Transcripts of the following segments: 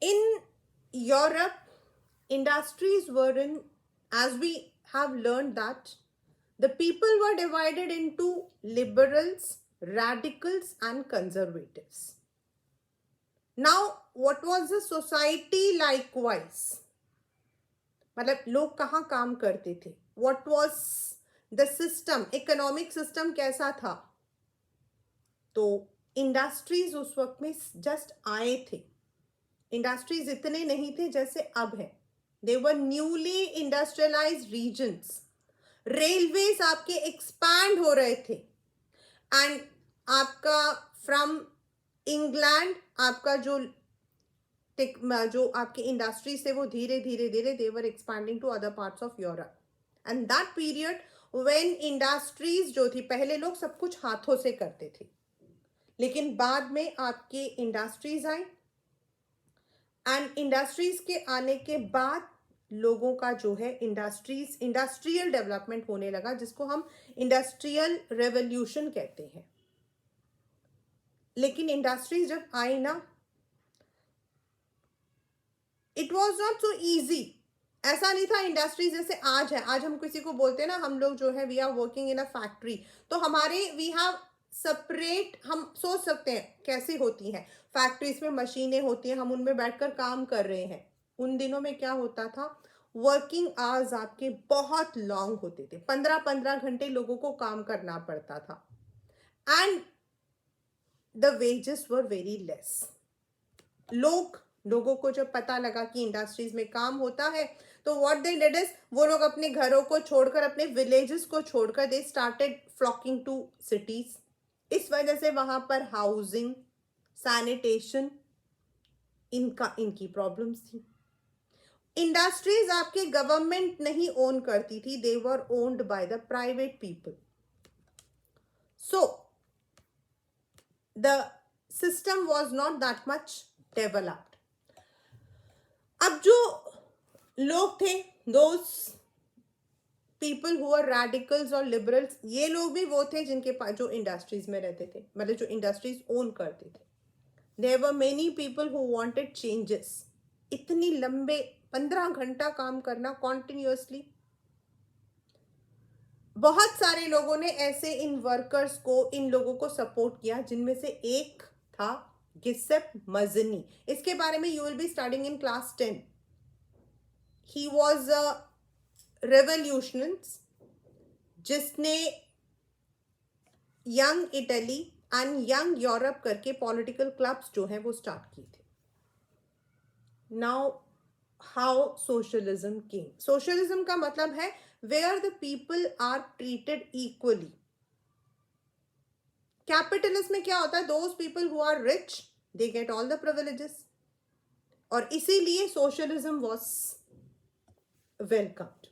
In Europe, industries were in, as we have learned, that the people were divided into liberals, radicals, and conservatives. Now, what was the society likewise? मतलब लोग कहाँ काम करते थे? What was the system? Economic system कैसा था? तो industries उस वक्त में जस्ट आए थे. इंडस्ट्रीज इतने नहीं थे जैसे अब है. They were newly industrialised regions. Railways आपके एक्सपैंड हो रहे थे. एंड आपका फ्रॉम इंग्लैंड आपका जो आपके इंडस्ट्रीज थे वो धीरे धीरे धीरे they were expanding to other parts of Europe. And that period when industries जो थी, पहले लोग सब कुछ हाथों से करते थे, लेकिन बाद में आपके इंडस्ट्रीज आई. एंड इंडस्ट्रीज के आने के बाद लोगों का जो है इंडस्ट्रियल डेवलपमेंट होने लगा, जिसको हम इंडस्ट्रियल रेवोल्यूशन कहते हैं. लेकिन इंडस्ट्रीज जब आई ना, it was not so easy. ऐसा नहीं था इंडस्ट्रीज जैसे आज है. आज हम किसी को बोलते हैं ना, हम लोग जो है we are working in a factory, तो हमारे वी हैव सेपरेट, हम सोच सकते हैं कैसी होती हैं फैक्ट्रीज में. मशीनें होती हैं, हम उनमें बैठकर काम कर रहे हैं. उन दिनों में क्या होता था, वर्किंग आवर्स आपके बहुत लॉन्ग होते थे. 15-15 घंटे लोगों को काम करना पड़ता था. And the wages were very less. लोगों को जब पता लगा कि इंडस्ट्रीज में काम होता है, तो व्हाट दे डिड इज, वो लोग अपने घरों को छोड़कर, अपने विलेजेस को छोड़कर, they started flocking to cities. इस वजह से वहां पर हाउसिंग, सैनिटेशन, इनकी प्रॉब्लम्स थी. इंडस्ट्रीज आपके गवर्नमेंट नहीं ओन करती थी, they were owned by the private people. So the system was not that much developed. अब जो लोग थे, those people who are radicals और लिबरल्स, ये लोग भी वो थे जिनके पास जो इंडस्ट्रीज में रहते थे, मतलब जो इंडस्ट्रीज ओन करते थे. There were many people who wanted changes. इतनी लंबे 15 घंटा काम करना कॉन्टिन्यूसली, बहुत सारे लोगों ने ऐसे इन वर्कर्स को, इन लोगों को सपोर्ट किया, जिनमें से एक था गिसेप मजनी. इसके बारे में you will be studying in class 10. He was a revolutionist जिसने young Italy and young Europe करके पॉलिटिकल क्लब्स जो हैं वो स्टार्ट किए थे. Now how socialism came. Socialism का मतलब है where the people are treated equally. Capitalism में क्या होता है, those people who are rich they get all the privileges. और इसीलिए socialism was welcomed.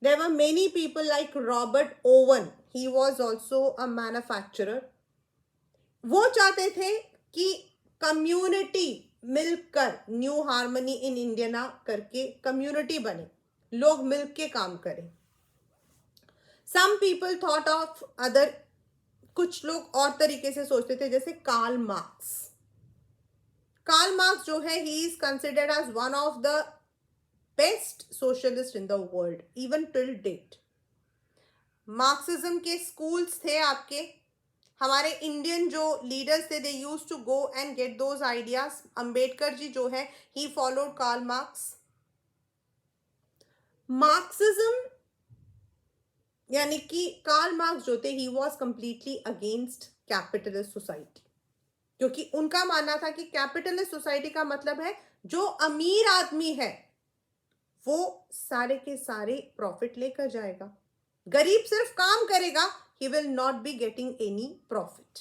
There were many people like Robert Owen. He was also a manufacturer. वो चाहते थे कि कम्युनिटी मिलकर, न्यू हार्मनी इन इंडियना करके कम्युनिटी बने, लोग मिल के काम करें. Some people thought of other, कुछ लोग और तरीके से सोचते थे, जैसे कार्ल मार्क्स. कार्ल मार्क्स जो है, he is considered as one of the best socialist in the world even till date. Marxism के स्कूल्स थे आपके. हमारे इंडियन जो लीडर्स थे, they use to go and get those ideas. Ambedkar ji जो है, he followed Karl Marx. Marxism यानी कि कार्ल मार्क्स जो थे, he was completely against capitalist society, क्योंकि उनका मानना था कि कैपिटलिस्ट सोसाइटी का मतलब है जो अमीर आदमी है वो सारे के सारे प्रॉफिट लेकर जाएगा, गरीब सिर्फ काम करेगा, he will not be getting any profit.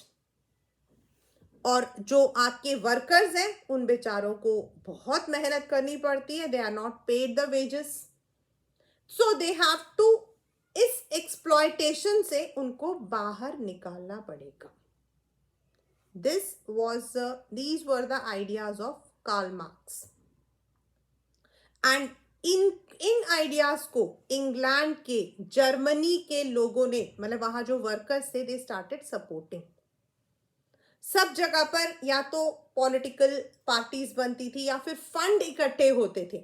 और जो आपके वर्कर्स हैं, उन बेचारों को बहुत मेहनत करनी पड़ती है. They are not paid the wages, so they have to, इस एक्सप्लॉयटेशन से उनको बाहर निकालना पड़ेगा. these were the ideas of Karl Marx. And in ideas को इंग्लैंड के, जर्मनी के लोगों ने, मतलब वहां जो वर्कर्स थे, दे स्टार्टेड सपोर्टिंग. सब जगह पर या तो पॉलिटिकल पार्टीज बनती थी या फिर फंड इकट्ठे होते थे,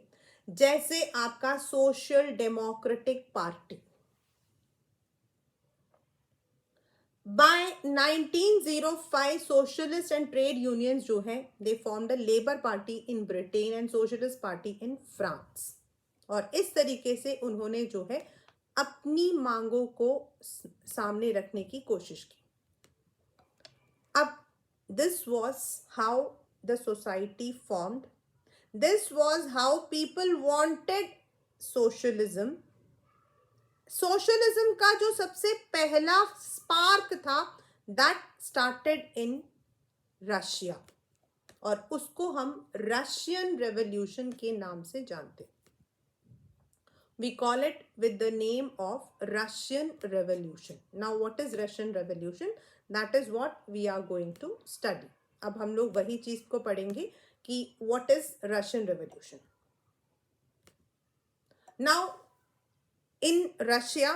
जैसे आपका social democratic party. By 1905 socialist and trade unions जो है, they formed a labour party in Britain and socialist party in France. और इस तरीके से उन्होंने जो है अपनी मांगों को सामने रखने की कोशिश की। अब this was how the society formed. This was how people wanted socialism. Socialism का जो सबसे पहला स्पार्क था, दैट स्टार्टेड इन रशिया, और उसको हम रशियन रेवोल्यूशन के नाम से जानते। We call it with the name of Russian Revolution. Now what is Russian Revolution? That is what we are going to study. अब हम लोग वही चीज को पढ़ेंगे कि what is Russian Revolution. Now in Russia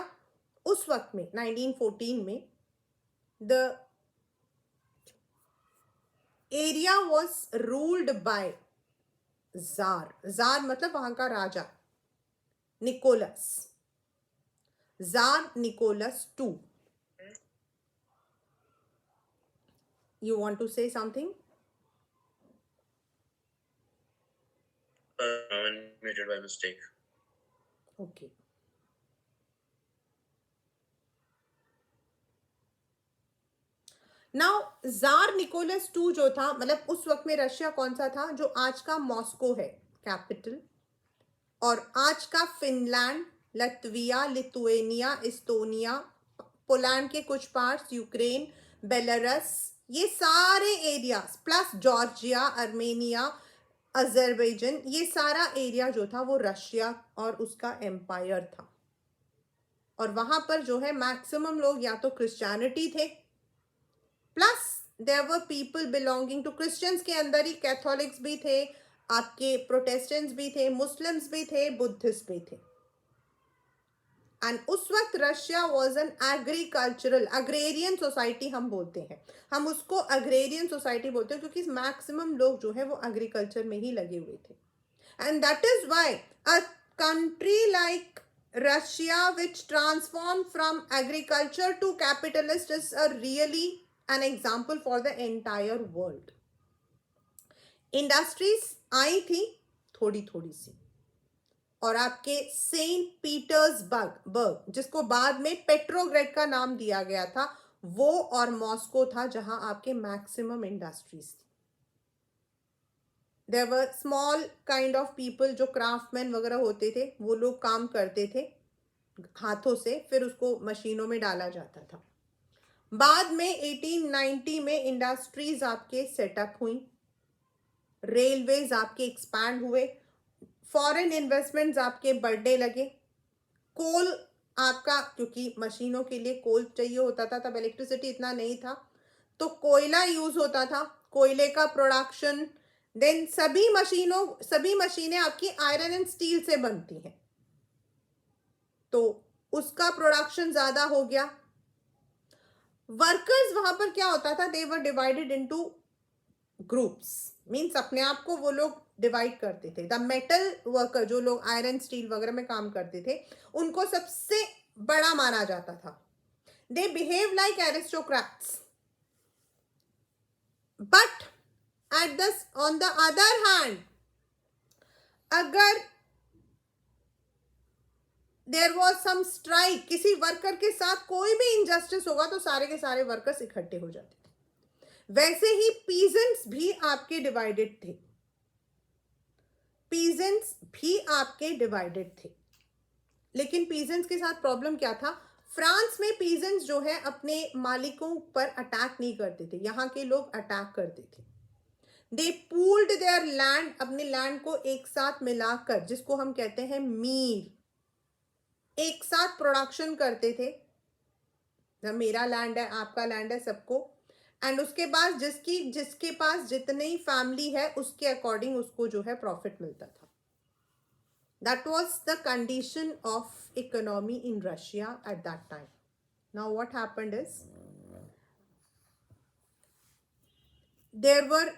उस वक्त में 1914 में the area was ruled by Tsar. Tsar मतलब वहां का राजा Nicholas. Tsar Nicholas II. You want to say something? Unmuted by mistake. Okay. Now tsar Nicholas two जो था, मतलब उस वक्त में रशिया कौन सा था, जो आज का मॉस्को है कैपिटल, और आज का फिनलैंड, लत्विया, लिथुएनिया, इस्टोनिया, पोलैंड के कुछ पार्ट्स, यूक्रेन, बेलारस, ये सारे areas plus Georgia, Armenia, Azerbaijan, ये सारा एरिया जो था वो रशिया और उसका एम्पायर था। और वहां पर जो है मैक्सिमम लोग या तो क्रिश्चियनिटी थे, plus there were people belonging to Christians के अंदर ही कैथोलिक्स भी थे, आपके प्रोटेस्टेंट्स भी थे, मुस्लिम्स भी थे, बुद्धिस्ट भी थे। एंड उस वक्त Russia was an agricultural, agrarian society हम बोलते हैं, हम उसको अग्रेरियन सोसाइटी बोलते हैं क्योंकि मैक्सिमम लोग जो है वो एग्रीकल्चर में ही लगे हुए थे। And that is why a country like Russia which transform from agriculture to capitalist is a really an example for the entire world. Industries आई थी थोड़ी थोड़ी सी, और आपके सेंट पीटर्सबर्ग, जिसको बाद में पेट्रोग्रेड का नाम दिया गया था, वो और मॉस्को था जहां आपके मैक्सिमम इंडस्ट्रीज थी। There were small kind of people जो क्राफ्टमैन वगैरह होते थे, वो लोग काम करते थे हाथों से, फिर उसको मशीनों में डाला जाता था। बाद में 1890 में इंडस्ट्रीज आपके सेटअप हुई, रेलवेज आपके एक्सपैंड हुए, फॉरेन इन्वेस्टमेंट्स आपके बढ़ने लगे, कोल आपका, क्योंकि मशीनों के लिए कोल चाहिए होता था, तब इलेक्ट्रिसिटी इतना नहीं था, तो कोयला यूज होता था, कोयले का प्रोडक्शन। देन सभी मशीनें आपकी आयरन एंड स्टील से बनती हैं, तो उसका प्रोडक्शन ज्यादा हो गया। वर्कर्स वहां पर क्या होता था, they were divided into groups, means अपने आप को वो लोग डिवाइड करते थे। द मेटल वर्कर, जो लोग आयरन स्टील वगैरह में काम करते थे, उनको सबसे बड़ा माना जाता था। They behave like aristocrats, but at this on the other hand, अगर देयर वॉज सम स्ट्राइक, किसी वर्कर के साथ कोई भी इनजस्टिस होगा तो सारे के सारे वर्कर्स इकट्ठे हो जाते थे। वैसे ही पीजेंट्स भी आपके डिवाइडेड थे, पीजेंट्स भी आपके डिवाइडेड थे। लेकिन पीजेंट्स के साथ प्रॉब्लम क्या था, फ्रांस में पीजेंट्स जो है अपने मालिकों पर अटैक नहीं करते थे, यहाँ के लोग अटैक करते थे। दे पूल्ड देयर लैंड, अपने लैंड को एक साथ मिलाकर, जिसको हम कहते हैं मील, एक साथ प्रोडक्शन करते थे। मेरा लैंड है, आपका लैंड है, सबको, एंड उसके बाद जिसके पास जितनी फैमिली है उसके अकॉर्डिंग उसको जो है प्रॉफिट मिलता था। That was the condition of economy in Russia at that time. Now what happened is, there were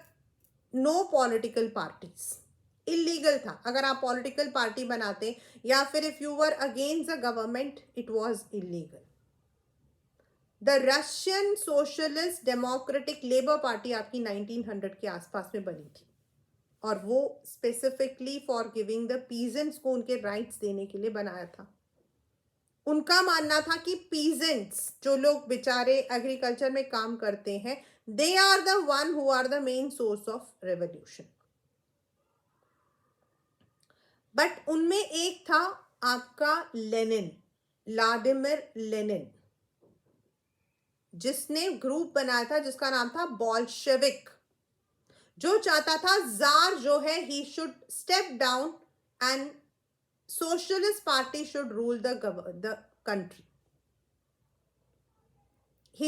no political parties, illegal था अगर आप पॉलिटिकल पार्टी बनाते, या फिर if you were against the government it was illegal. The Russian socialist democratic labour party आपकी 1900 के आसपास में बनी थी, और वो specifically for giving the peasants को उनके राइट्स देने के लिए बनाया था। उनका मानना था कि पीजेंट्स, जो लोग बेचारे एग्रीकल्चर में काम करते हैं, they are the one who are the main source of revolution. But उनमें एक था आपका लेनिन, व्लादिमीर लेनिन, जिसने ग्रुप बनाया था जिसका नाम था बोल्शेविक, जो चाहता था जार जो है he should step down and socialist party should rule the country. he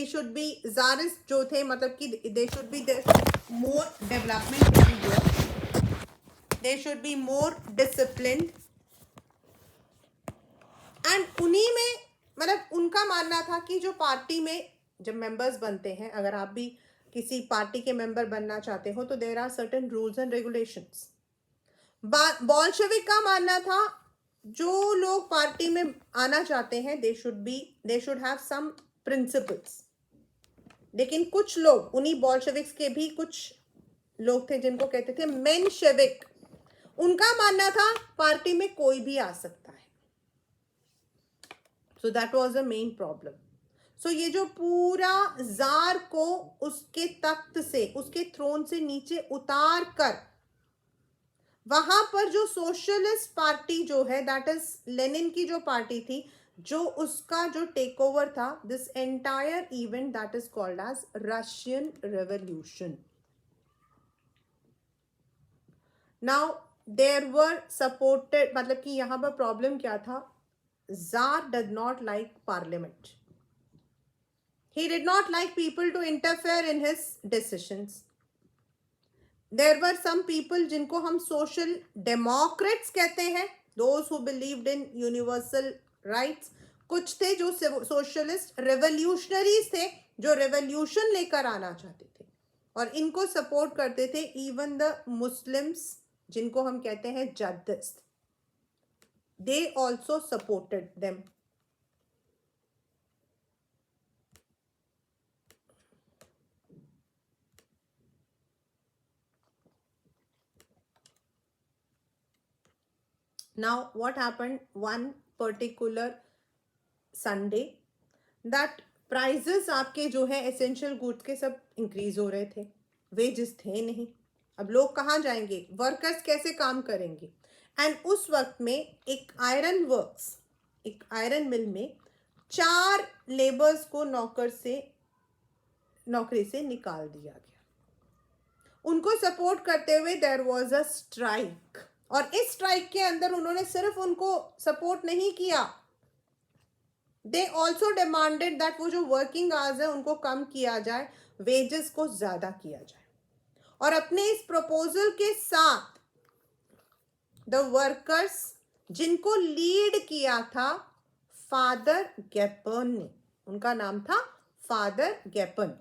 should be czarist जो थे, मतलब कि they should be the more development everywhere, they should be more disciplined, and उन्हीं में मतलब उनका मानना था कि जो पार्टी में जब मेंबर्स बनते हैं, अगर आप भी किसी पार्टी के मेंबर बनना चाहते हो तो there are certain rules and regulations. Bolshevik का मानना था जो लोग पार्टी में आना चाहते हैं they should have some principles. लेकिन कुछ लोग, उन्हीं बोल्शेविक्स के भी कुछ लोग थे जिनको कहते थे मेनशेविक, उनका मानना था पार्टी में कोई भी आ सकता है। So that was the main problem. So ये जो पूरा जार को उसके तख्त से, उसके थ्रोन से नीचे उतार कर वहां पर जो सोशलिस्ट पार्टी जो है, दैट इज लेनिन की जो पार्टी थी, जो उसका जो टेक ओवर था, this entire event that is called as Russian revolution. Now there were supported, मतलब कि यहां पर प्रॉब्लम क्या था, Tsar did not like parliament. He did not like people to interfere in his decisions. There were some people जिनको हम social democrats कहते हैं, those who believed in universal rights. कुछ थे जो socialist revolutionaries थे, जो revolution लेकर आना चाहते थे, और इनको support करते थे even the Muslims जिनको हम कहते हैं जद्दिस्ट, they also supported them. Now what happened one particular Sunday, that prices आपके जो है essential goods के सब increase हो रहे थे, wages थे नहीं, अब लोग कहाँ जाएंगे, वर्कर्स कैसे काम करेंगे। एंड उस वक्त में एक आयरन वर्क्स, एक आयरन मिल में 4 लेबर्स को नौकरी से निकाल दिया गया। उनको सपोर्ट करते हुए देयर वाज अ स्ट्राइक, और इस स्ट्राइक के अंदर उन्होंने सिर्फ उनको सपोर्ट नहीं किया, दे ऑल्सो डिमांडेड दैट वो जो वर्किंग आवर्स है उनको कम किया जाए, वेजेस को ज्यादा किया जाए। और अपने इस प्रपोजल के साथ द वर्कर्स, जिनको लीड किया था फादर गैपन ने, उनका नाम था फादर गैपन,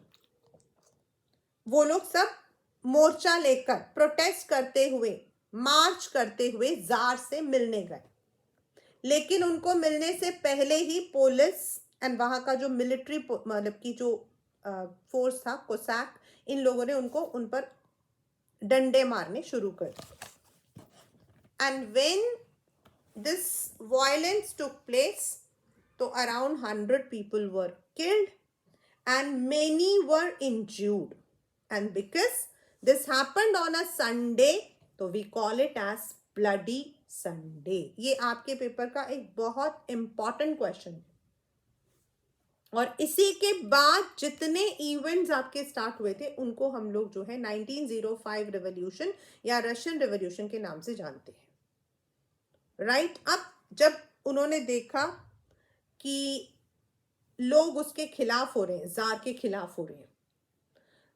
वो लोग सब मोर्चा लेकर प्रोटेस्ट करते हुए, मार्च करते हुए जार से मिलने गए। लेकिन उनको मिलने से पहले ही पुलिस एंड वहां का जो मिलिट्री, मतलब की जो फोर्स था कोसैक, इन लोगों ने उन पर डंडे मारने शुरू कर दिए। And when this violence took place, तो around 100 people were killed and many were injured. And because this happened on a Sunday, तो we call it as bloody Sunday. ये आपके पेपर का एक बहुत इंपॉर्टेंट क्वेश्चन है। और इसी के बाद जितने इवेंट्स आपके स्टार्ट हुए थे उनको हम लोग जो है 1905 रेवोल्यूशन या रशियन रेवोल्यूशन के नाम से जानते हैं, राइट। अब जब उन्होंने देखा कि लोग उसके खिलाफ हो रहे हैं, जार के खिलाफ हो रहे हैं,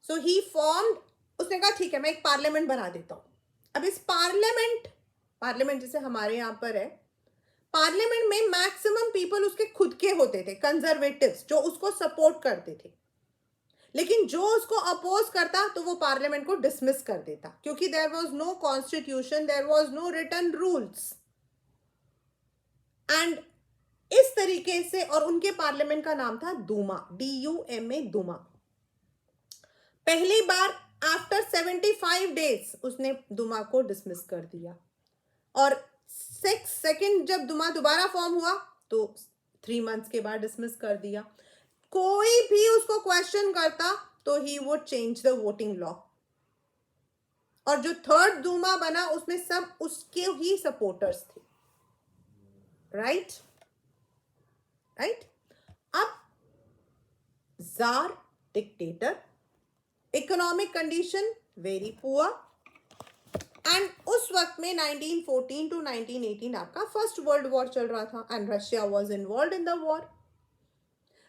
सो ही फॉर्म्ड, उसने कहा ठीक है मैं एक पार्लियामेंट बना देता हूं। अब इस पार्लियामेंट जैसे हमारे यहां पर है, पार्लियामेंट में मैक्सिमम पीपल उसके खुद के होते थे, कंजर्वेटिव्स, जो उसको सपोर्ट करते थे। लेकिन जो उसको अपोज करता तो वो पार्लियामेंट को डिसमिस कर देता, क्योंकि there was no constitution, there was no written rules. And इस तरीके से, और उनके पार्लियामेंट का नाम था दूमा, DUMA, दूमा। पहली बार आफ्टर 75 डेज उसने दूमा को डिसमिस कर दिया, और सेकंड जब दूमा दोबारा फॉर्म हुआ तो 3 मंथ्स के बाद डिसमिस कर दिया। कोई भी उसको क्वेश्चन करता तो he would change the voting law, और जो थर्ड दूमा बना उसमें सब उसके ही सपोर्टर्स थे। Right right. अब tsar dictator, economic condition very poor, and उस वक्त में 1914 to 1918 आपका फर्स्ट वर्ल्ड वॉर चल रहा था, and Russia was involved in the war.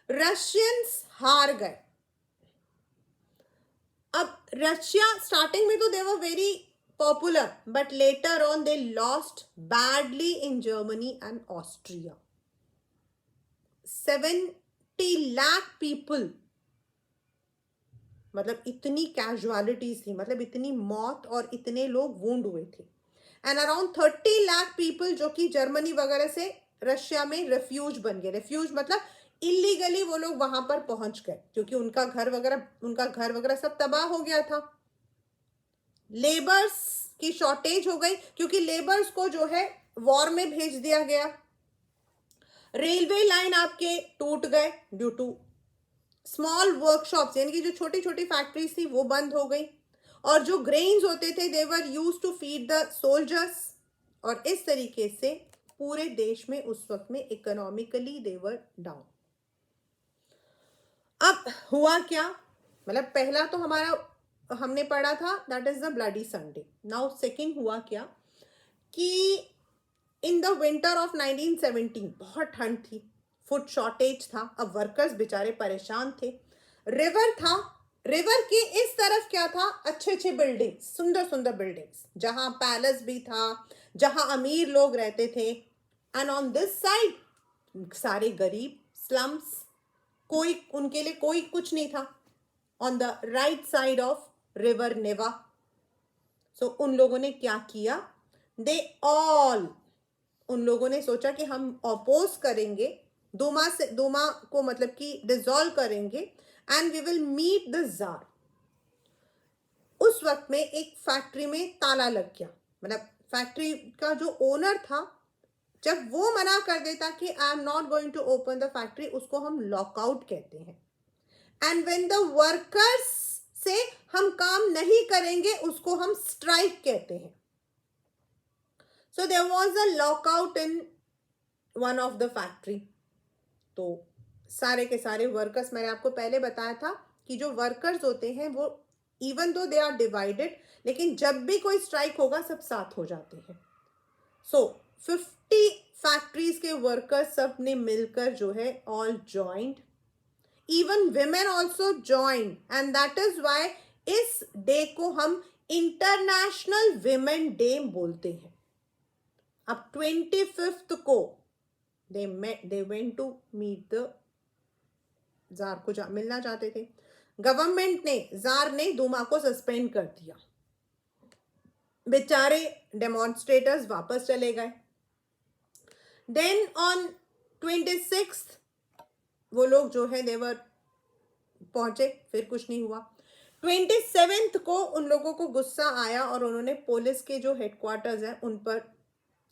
Russians हार गए। अब रशिया स्टार्टिंग में तो they were very popular, but later on they lost badly in Germany and Austria. 70 lakh people, मतलब इतनी कैजुअलिटीज थी, मतलब इतनी मौत और इतने लोग वुंड हुए थे। एंड अराउंड 30 लाख पीपल जो कि जर्मनी वगैरह से रशिया में रेफ्यूज बन गए। रेफ्यूज मतलब इलीगली वो लोग वहां पर पहुंच गए, क्योंकि उनका घर वगैरह सब तबाह हो गया था। लेबर्स की शॉर्टेज हो गई, क्योंकि लेबर्स को जो है वॉर में भेज दिया गया। रेलवे लाइन आपके टूट गए ड्यू टू स्मॉल वर्कशॉप्स, यानी कि जो छोटी छोटी फैक्ट्रीज थी वो बंद हो गई, और जो ग्रेन्स होते थे they were use to feed the soldiers. और इस तरीके से पूरे देश में उस वक्त में इकोनॉमिकली दे वर डाउन। अब हुआ क्या, मतलब पहला तो हमने पढ़ा था that is the bloody Sunday. Now second हुआ क्या कि इन द विंटर ऑफ 1917 बहुत ठंड थी, फूड शॉर्टेज था, अब वर्कर्स बेचारे परेशान थे। रिवर था, रिवर के इस तरफ क्या था, अच्छे अच्छे बिल्डिंग्स, सुंदर सुंदर बिल्डिंग्स, जहां पैलेस भी था, जहां अमीर लोग रहते थे। एंड ऑन दिस साइड सारे गरीब, स्लम्स, कोई उनके लिए कोई कुछ नहीं था। On the right side of river Neva. So उन लोगों ने क्या किया, उन लोगों ने सोचा कि हम अपोज करेंगे दूमा को, मतलब कि डिसॉल्व करेंगे, and we will meet the tsar. उस वक्त में एक फैक्ट्री में ताला लग गया, मतलब फैक्ट्री का जो ओनर था, जब वो मना कर देता कि I am not going to open the factory, उसको हम लॉकआउट कहते हैं। एंड व्हेन द वर्कर्स से हम काम नहीं करेंगे उसको हम स्ट्राइक कहते हैं। So there was a lockout in one of the factory. तो सारे के सारे वर्कर्स, मैंने आपको पहले बताया था कि जो वर्कर्स होते हैं वो even though they are divided, लेकिन जब भी कोई स्ट्राइक होगा सब साथ हो जाते हैं। सो 50 फैक्ट्रीज के वर्कर्स सब ने मिलकर जो है all joined, even women also join, and that is why इस डे को हम इंटरनेशनल विमेन डे बोलते हैं। अब 25 को they went to meet the jar को मिलना चाहते थे। गवर्नमेंट ने, जार ने दूमा को सस्पेंड कर दिया। बेचारे डेमोन्स्ट्रेटर्स वापस चले गए। देन ऑन 26 वो लोग जो है देवर पहुंचे, फिर कुछ नहीं हुआ। 27 को उन लोगों को गुस्सा आया और उन्होंने पुलिस के जो हेडक्वार्टर्स हैं उन पर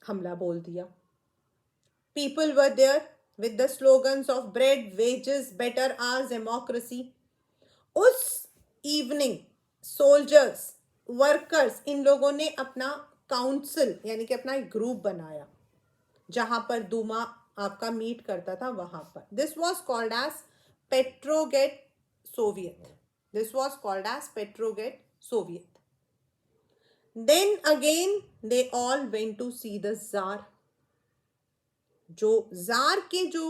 हमला बोल दिया। People were there with the slogans of bread, wages, better hours, democracy. उस इवनिंग सोल्जर्स, वर्कर्स, इन लोगों ने अपना काउंसिल, यानी कि अपना एक ग्रुप बनाया जहां पर दूमा आपका मीट करता था, वहां पर। This was called as Petrograd Soviet. This was called as Petrograd Soviet. Then again they all went to see the tsar. जो जार के जो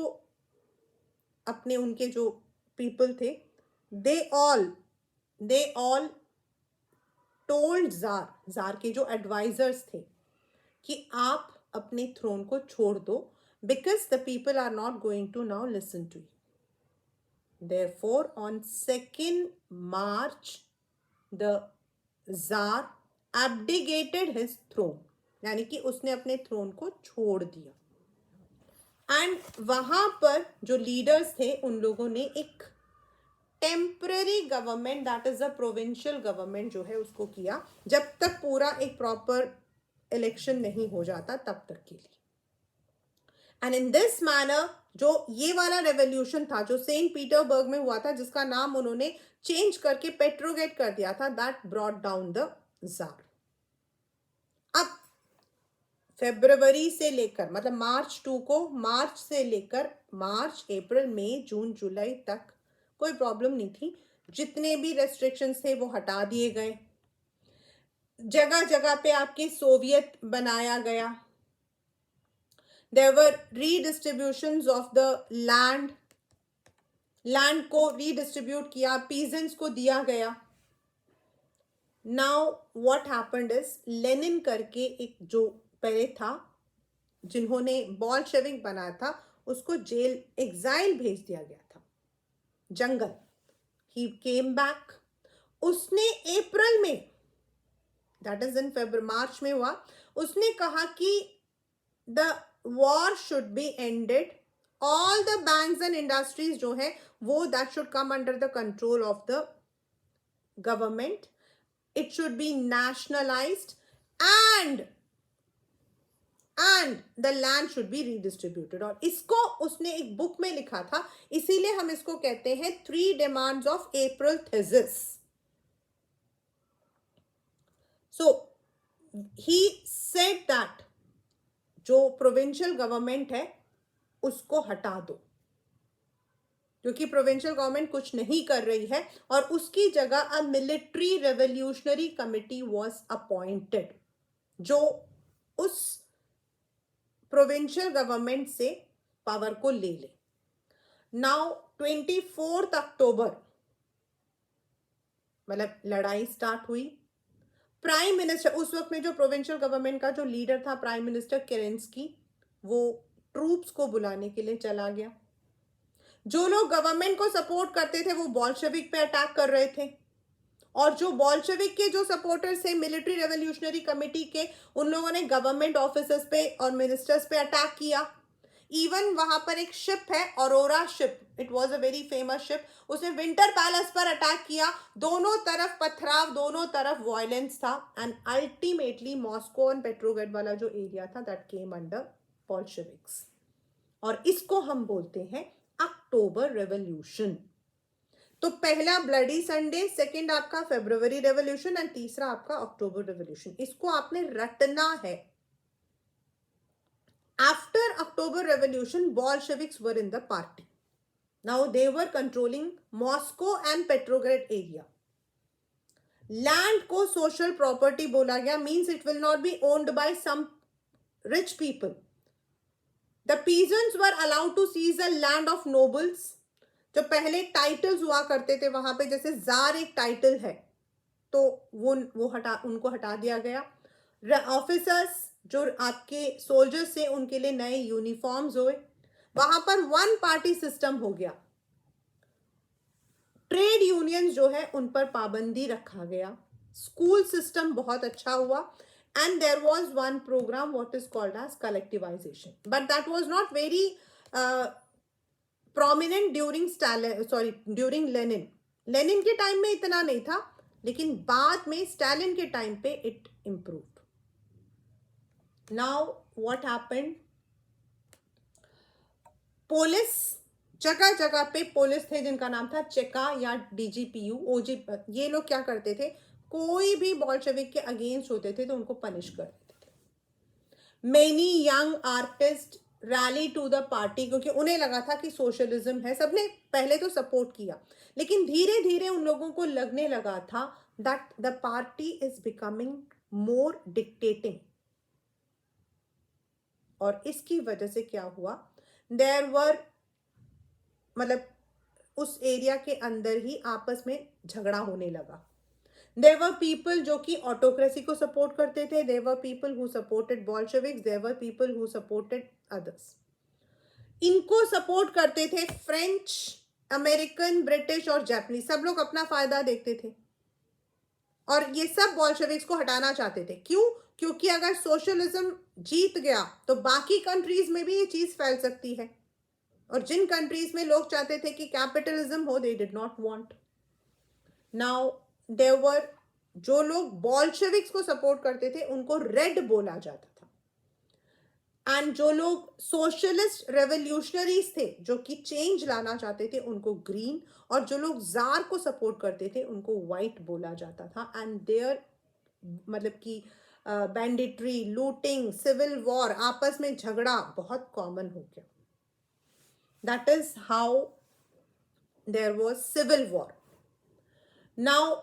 अपने उनके जो पीपल थे, दे ऑल टोल्ड जार के जो एडवाइजर्स थे कि आप अपने थ्रोन को छोड़ दो, because the people are not going to now listen to you. Therefore, on 2nd March, the Tsar abdicated his throne, यानी कि उसने अपने थ्रोन को छोड़ दिया. एंड वहां पर जो लीडर्स थे उन लोगों ने एक temporary government, that is a provincial government जो है उसको किया, जब तक पूरा एक प्रॉपर इलेक्शन नहीं हो जाता तब तक के लिए. एंड इन दिस मैनर जो ये वाला रेवोल्यूशन था जो सेंट पीटरबर्ग में हुआ था, जिसका नाम उन्होंने चेंज करके पेट्रोगेट कर दिया था, that brought down the jar. अब फेब्रुवरी से लेकर, मतलब मार्च 2 को, मार्च से लेकर मार्च, अप्रैल, मई, जून, जुलाई तक कोई प्रॉब्लम नहीं थी. जितने भी रेस्ट्रिक्शंस थे वो हटा दिए गए. जगह जगह पे आपके सोवियत बनाया गया. There were redistributions of the land, land को रीडिस्ट्रीब्यूट किया, पीजेंट्स को दिया गया. Now what happened is, Lenin करके एक जो पहले था, जिन्होंने बॉल्शेविक बनाया था, उसको जेल, एग्जाइल भेज दिया गया था, जंगल. ही केम बैक. उसने अप्रैल में, दैट इज इन फेब्रुअरी, मार्च में हुआ, उसने कहा कि the war should be ended, all the banks and industries जो है वो that should come under the control of the government, it should be nationalised and the land should be redistributed. और इसको उसने एक बुक में लिखा था, इसीलिए हम इसको कहते हैं 3 demands of April thesis. So he said that जो प्रोविंशियल गवर्नमेंट है उसको हटा दो, क्योंकि प्रोविंशियल गवर्नमेंट कुछ नहीं कर रही है, और उसकी जगह a military revolutionary committee was appointed जो उस प्रोविंशियल गवर्नमेंट से पावर को ले ले. नाउ 24 अक्टूबर, मतलब लड़ाई स्टार्ट हुई. प्राइम मिनिस्टर, उस वक्त में जो प्रोविंशियल गवर्नमेंट का जो लीडर था प्राइम मिनिस्टर केरेंस्की, वो ट्रूप्स को बुलाने के लिए चला गया. जो लोग गवर्नमेंट को सपोर्ट करते थे वो बॉल्शेविक पे अटैक कर रहे थे, और जो बॉल्शेविक के जो सपोर्टर्स थे मिलिट्री रेवोल्यूशनरी कमिटी के, उन लोगों ने गवर्नमेंट ऑफिसर्स पे और मिनिस्टर्स पे अटैक किया. इवन वहां पर एक शिप है, aurora ship, it was a very famous ship, उसने विंटर पैलेस पर अटैक किया. दोनों तरफ पथराव, दोनों तरफ वायलेंस था, एंड अल्टीमेटली मॉस्को एंड पेट्रोग्रेड वाला जो एरिया था दैट केम अंडर बॉल्शेविक्स. और इसको हम बोलते हैं अक्टूबर रेवोल्यूशन. तो पहला ब्लडी संडे, सेकंड आपका फेब्रुवरी रेवोल्यूशन, एंड तीसरा आपका अक्टूबर रेवोल्यूशन. इसको आपने रटना है. After October Revolution, Bolsheviks were in the party. Now they were controlling Moscow and Petrograd area. Land को social property बोला गया, means it will not be owned by some rich people. The peasants were allowed to seize the land of nobles. जो पहले titles हुआ करते थे वहां पे, जैसे जार एक टाइटल है, तो वो उनको हटा दिया गया. ऑफिसर्स जो आपके सोल्जर्स थे उनके लिए नए यूनिफॉर्म्स हुए. वहां पर 1 पार्टी सिस्टम हो गया. ट्रेड यूनियंस जो है उन पर पाबंदी रखा गया. स्कूल सिस्टम बहुत अच्छा हुआ. And there was one program what is called as collectivization, but that was not very prominent during Lenin. Lenin के टाइम में इतना नहीं था, लेकिन बाद में स्टालिन के टाइम पे it improved. Now what happened, police, जगह जगह पे पुलिस थे जिनका नाम था चेका या डीजीपीयू, ओजी. ये लोग क्या करते थे, कोई भी बॉल्शेविक के अगेंस्ट होते थे तो उनको पनिश कर देते थे. Many young artist rally to the party, क्योंकि उन्हें लगा था कि सोशलिज्म है. सबने पहले तो सपोर्ट किया, लेकिन धीरे धीरे उन लोगों को लगने लगा था that the party is becoming more dictating. और इसकी वजह से क्या हुआ, देयर वर, मतलब उस एरिया के अंदर ही आपस में झगड़ा होने लगा. देयर वर पीपल जो कि ऑटोक्रेसी को सपोर्ट करते थे, there were people who supported Bolsheviks, there were people who supported others. इनको सपोर्ट करते थे फ्रेंच अमेरिकन, ब्रिटिश और जापानीज सब लोग अपना फायदा देखते थे और ये सब बॉल्शेविक्स को हटाना चाहते थे। क्यों? क्योंकि अगर सोशलिज्म जीत गया तो बाकी कंट्रीज में भी ये चीज फैल सकती है, और जिन कंट्रीज में लोग चाहते थे कि कैपिटलिज्म हो, they did not want. Now there were, जो लोग बॉल्शेविक्स को सपोर्ट करते थे उनको रेड बोला जाता था, एंड जो लोग सोशलिस्ट रेवोल्यूशनरीज थे जो कि चेंज लाना चाहते थे उनको ग्रीन, और जो लोग जार को सपोर्ट करते थे उनको व्हाइट बोला जाता था। एंड देयर मतलब कि बैंडिट्री, लूटिंग, सिविल वॉर, आपस में झगड़ा बहुत कॉमन हो गया। That is how there was civil war. Now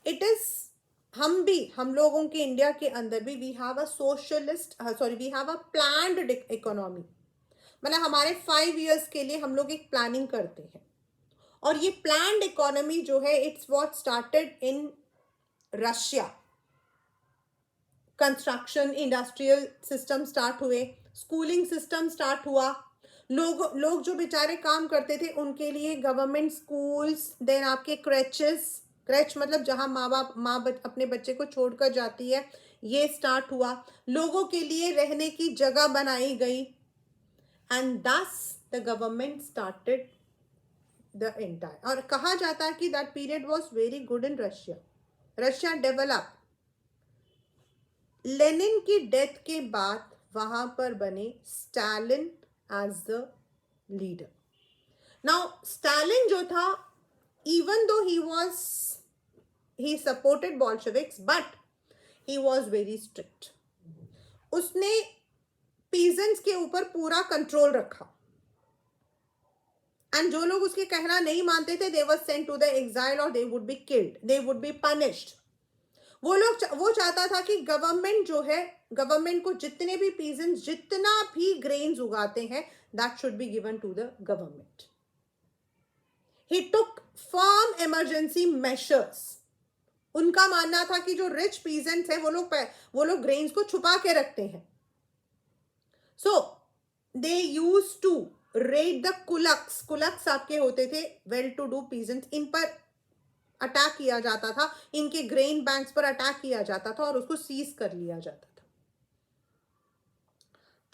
it is, हम लोगों के इंडिया के अंदर भी we have a socialist, sorry we have a planned economy. मतलब हमारे 5 years के लिए हम लोग एक प्लानिंग करते हैं, और ये प्लान्ड इकोनॉमी जो है it's what started in Russia. Construction, industrial system start हुए, स्कूलिंग सिस्टम स्टार्ट हुआ, लोग जो बेचारे काम करते थे उनके लिए गवर्नमेंट स्कूल्स, देन आपके क्रेचेस, क्रेच मतलब जहाँ माँ अपने बच्चे को छोड़कर जाती है, ये स्टार्ट हुआ। लोगों के लिए रहने की जगह बनाई गई, and thus the government started the entire. और कहा जाता है कि that period was very good in Russia, Russia develop. Lenin की डेथ के बाद वहां पर बने Stalin as the leader. Now Stalin जो था, even though he supported Bolsheviks, but he was very strict. उसने पीजेंट्स के ऊपर पूरा कंट्रोल रखा, एंड जो लोग उसके कहना नहीं मानते थे they were sent to the exile or they would be killed, they would be punished. वो चाहता था कि गवर्नमेंट जो है, गवर्नमेंट को जितने भी पीजेंट्स जितना भी ग्रेन्स उगाते हैं that should be given to the government. He took firm emergency measures. उनका मानना था कि जो रिच पीजेंट्स हैं वो लोग ग्रेन्स को छुपा के रखते हैं, सो दे यूज टू रेड द कुलक्स। कुलक्स आपके होते थे वेल टू डू पीजेंट्स, इन पर अटैक किया जाता था, इनके ग्रेन बैंक्स पर अटैक किया जाता था और उसको सीज कर लिया जाता था।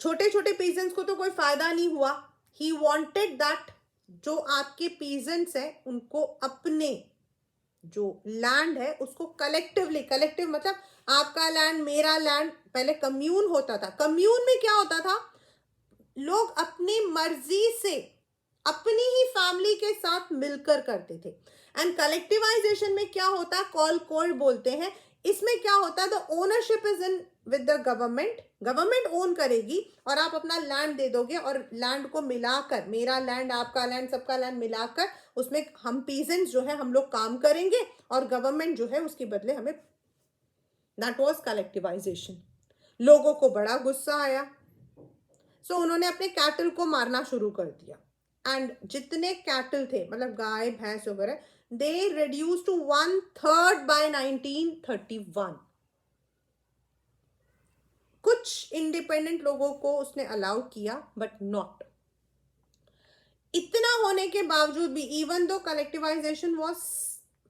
छोटे छोटे पीजेंट्स को तो कोई फायदा नहीं हुआ। ही वांटेड दैट जो आपके पीजेंट्स हैं उनको अपने जो लैंड है उसको कलेक्टिवली, कलेक्टिव मतलब आपका लैंड मेरा लैंड, पहले कम्यून होता था। कम्यून में क्या होता था, लोग अपनी मर्जी से अपनी ही फैमिली के साथ मिलकर करते थे। एंड कलेक्टिवाइजेशन में क्या होता है, कॉल कोड बोलते हैं। इसमें क्या होता है, the ownership is in with the government, government own करेगी और आप अपना लैंड दे दोगे, और लैंड को मिलाकर, मेरा लैंड आपका लैंड सबका लैंड मिलाकर उसमें हम पीजेंट्स जो है हम लोग काम करेंगे और गवर्नमेंट जो है उसके बदले हमें। That was collectivisation. लोगों को बड़ा गुस्सा आया, सो उन्होंने अपने कैटल को मारना शुरू कर दिया, एंड जितने कैटल थे मतलब गाय भैंस वगैरह, दे रिड्यूस टू 1/3 बाय 1931। कुछ इंडिपेंडेंट लोगों को उसने अलाउ किया बट नॉट। इतना होने के बावजूद भी, even though collectivisation was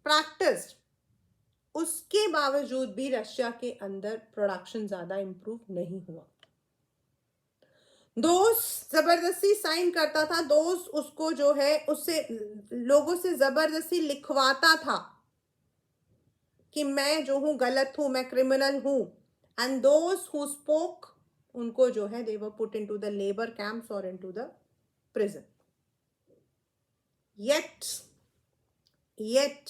practised, उसके बावजूद भी रशिया के अंदर प्रोडक्शन ज्यादा इंप्रूव नहीं हुआ। दोस्त जबरदस्ती साइन करता था, दोस्त उसको जो है उससे लोगों से जबरदस्ती लिखवाता था कि मैं जो हूं गलत हूं, मैं क्रिमिनल हूं, एंड दोस्त हु स्पोक उनको जो है they were put into the labour camps और into the prison. Yet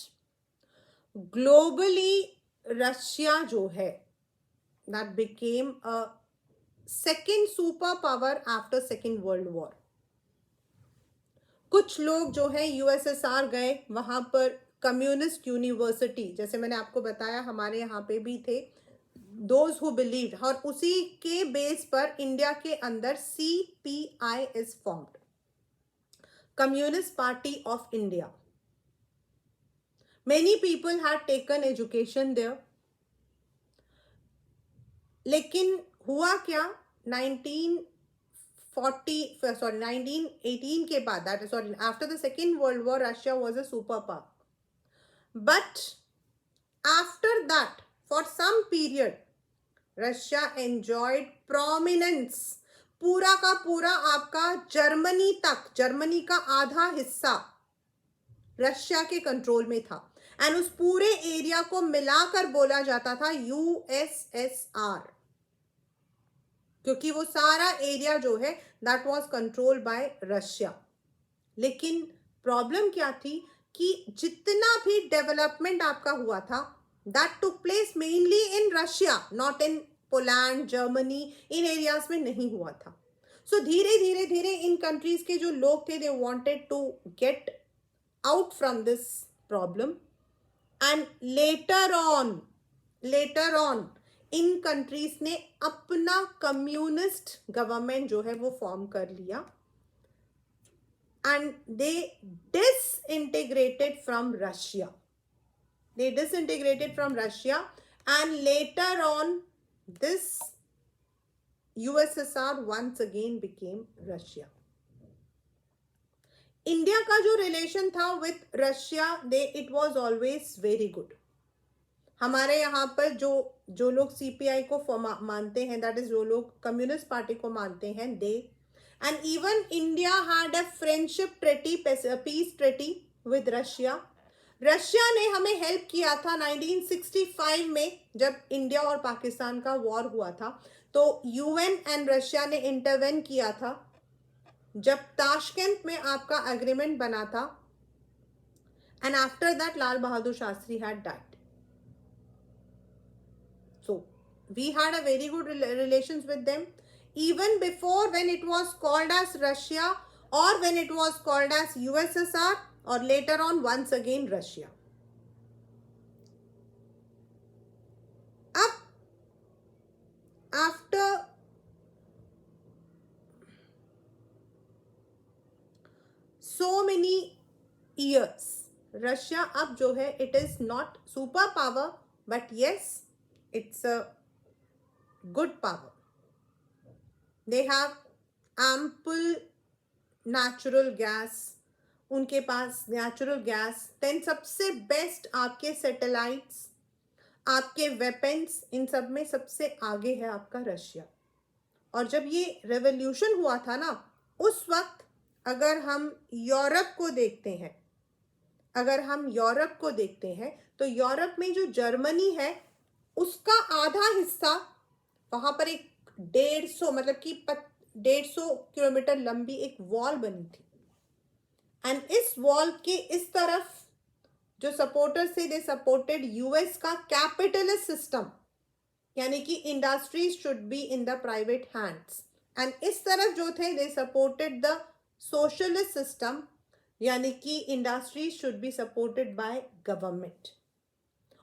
globally Russia जो है that became a second super power after second world war. कुछ लोग जो है यूएसएसआर गए, वहां पर कम्युनिस्ट यूनिवर्सिटी, जैसे मैंने आपको बताया हमारे यहाँ पे भी थे, दोज हु बिलीव, और उसी के बेस पर इंडिया के अंदर CPI is formed, communist party of India. Many people had taken education there, लेकिन हुआ क्या, 1918 के बाद, that is sorry, after the Second World War, Russia was a superpower. But after that, for some period, Russia enjoyed prominence. पूरा का पूरा आपका Germany तक, जर्मनी का आधा हिस्सा रशिया के कंट्रोल में था, एंड उस पूरे एरिया को मिलाकर बोला जाता था यूएसएसआर, क्योंकि वो सारा एरिया जो है that was controlled by Russia. लेकिन प्रॉब्लम क्या थी कि जितना भी डेवलपमेंट आपका हुआ था that took place mainly in Russia, not in Poland, Germany, in areas में नहीं हुआ था. सो धीरे धीरे धीरे इन कंट्रीज के जो लोग थे they wanted to get out from this problem, and later on इन कंट्रीज ने अपना कम्युनिस्ट गवर्नमेंट जो है वो फॉर्म कर लिया, and they disintegrated from Russia. They disintegrated from Russia, and later on this USSR once again became Russia. India का जो रिलेशन था with Russia, it was always very good. हमारे यहाँ पर जो लोग सीपीआई को मानते हैं, दैट इज जो लोग कम्युनिस्ट पार्टी को मानते हैं, they and even India had a friendship treaty, peace treaty with Russia. Russia ने हमें हेल्प किया था 1965 में जब इंडिया और पाकिस्तान का वॉर हुआ था, तो यूएन एंड रशिया ने इंटरवेन किया था जब ताशकंद में आपका एग्रीमेंट बना था, and after that Lal Bahadur Shastri had died. So we had a very good relations with them even before when it was called as Russia or when it was called as USSR or later on once again Russia. Up after so many years, Russia अब जो है it is not super power but yes it's a good power. They have ample natural gas, उनके पास natural gas, then सबसे best आपके satellites, आपके weapons, इन सब में सबसे आगे है आपका रशिया. और जब ये रेवोल्यूशन हुआ था ना, उस वक्त अगर हम यूरोप को देखते हैं, तो यूरोप में जो जर्मनी है उसका आधा हिस्सा, वहां पर एक 150 मतलब कि 150 किलोमीटर लंबी एक वॉल बनी थी, एंड इस वॉल के इस तरफ जो सपोर्टर्स थे दे सपोर्टेड यूएस का कैपिटलिस्ट सिस्टम, यानी कि industries should be in the private hands, and इस तरफ जो थे they supported the socialist system, यानी कि industries should be supported by government.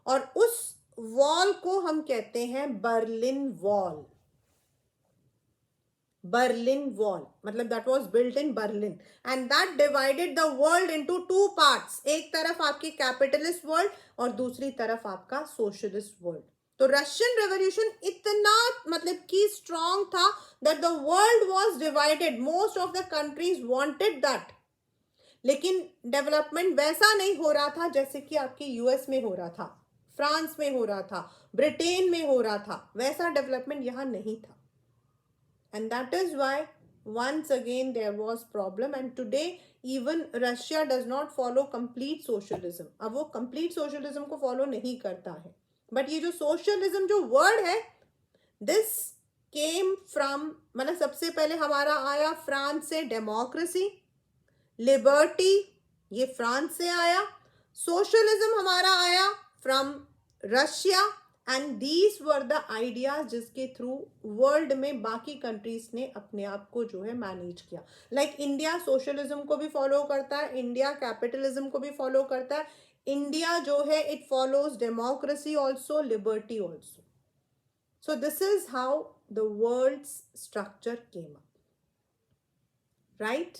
और उस वॉल को हम कहते हैं बर्लिन वॉल. Berlin Wall, मतलब that was built in Berlin, and that divided the world into two parts. एक तरफ आपकी कैपिटलिस्ट वर्ल्ड और दूसरी तरफ आपका सोशलिस्ट वर्ल्ड. तो रशियन रेवोल्यूशन इतना मतलब कि स्ट्रॉन्ग था that the world was divided. Most of the countries wanted that. लेकिन डेवलपमेंट वैसा नहीं हो रहा था जैसे कि आपके यूएस में हो रहा था, फ्रांस में हो रहा था, ब्रिटेन में हो रहा था, वैसा डेवलपमेंट यहाँ नहीं था. And that is why once again there was problem, and today even Russia does not follow complete socialism. अब वो complete socialism को follow नहीं करता है, but ये जो socialism जो word है, this came from, मतलब सबसे पहले हमारा आया फ्रांस से डेमोक्रेसी, लिबर्टी, ये फ्रांस से आया. सोशलिज्म हमारा आया from Russia, and these were the ideas जिसके थ्रू वर्ल्ड में बाकी कंट्रीज ने अपने आप को जो है मैनेज किया. लाइक इंडिया सोशलिज्म को भी फॉलो करता है, इंडिया कैपिटलिज्म को भी फॉलो करता है, इंडिया जो है it follows democracy also, liberty also. So this is how the world structure came up, right.